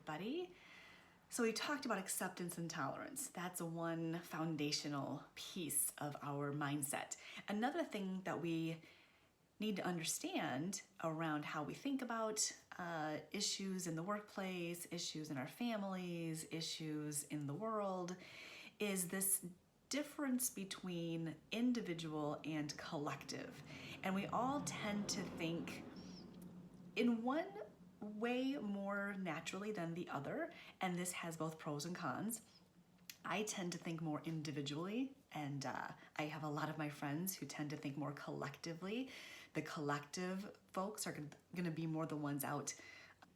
everybody. So we talked about acceptance and tolerance. That's one foundational piece of our mindset. Another thing that we need to understand around how we think about issues in the workplace, issues in our families, issues in the world, is this difference between individual and collective. And we all tend to think in one way more naturally than the other, and this has both pros and cons. I tend to think more individually, and I have a lot of my friends who tend to think more collectively. The collective folks are going to be more the ones out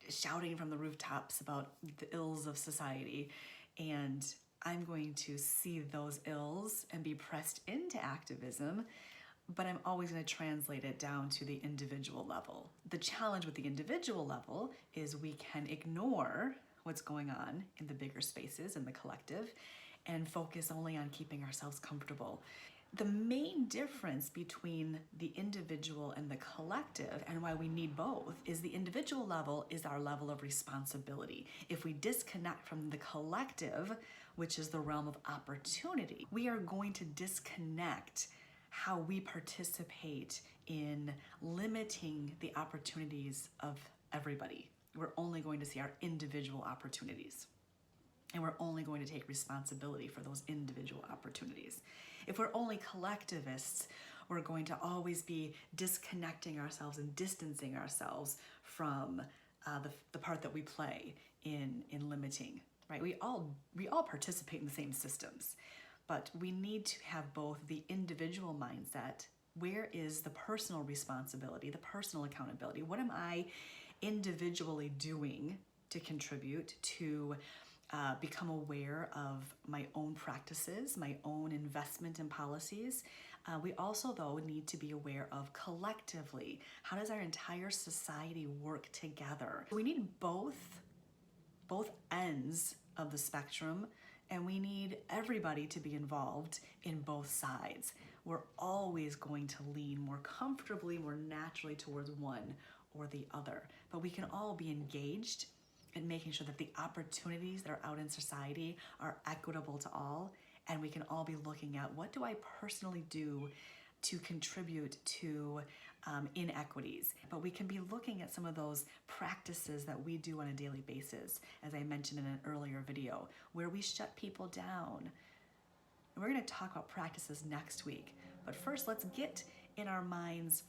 shouting from the rooftops about the ills of society, and I'm going to see those ills and be pressed into activism, but I'm always going to translate it down to the individual level. The challenge with the individual level is we can ignore what's going on in the bigger spaces in the collective and focus only on keeping ourselves comfortable. The main difference between the individual and the collective, and why we need both, is the individual level is our level of responsibility. If we disconnect from the collective, which is the realm of opportunity, we are going to disconnect how we participate in limiting the opportunities of everybody. We're only going to see our individual opportunities, and we're only going to take responsibility for those individual opportunities. If we're only collectivists, we're going to always be disconnecting ourselves and distancing ourselves from the part that we play in limiting, right? We all participate in the same systems, but we need to have both the individual mindset. Where is the personal responsibility, the personal accountability? What am I individually doing to contribute to become aware of my own practices, my own investment in policies? We also, though, need to be aware of collectively, how does our entire society work together? We need both ends of the spectrum, and we need everybody to be involved in both sides. We're always going to lean more comfortably, more naturally towards one or the other, but we can all be engaged in making sure that the opportunities that are out in society are equitable to all, and we can all be looking at, what do I personally do to contribute to inequities? But we can be looking at some of those practices that we do on a daily basis, as I mentioned in an earlier video, where we shut people down. And we're going to talk about practices next week. But first, let's get in our minds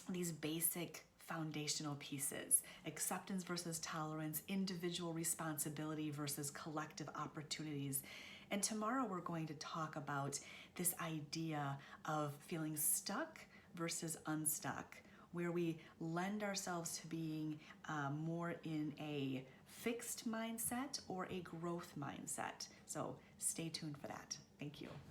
these basic foundational pieces: acceptance versus tolerance, individual responsibility versus collective opportunities. And tomorrow we're going to talk about this idea of feeling stuck versus unstuck, where we lend ourselves to being more in a fixed mindset or a growth mindset. So stay tuned for that. Thank you.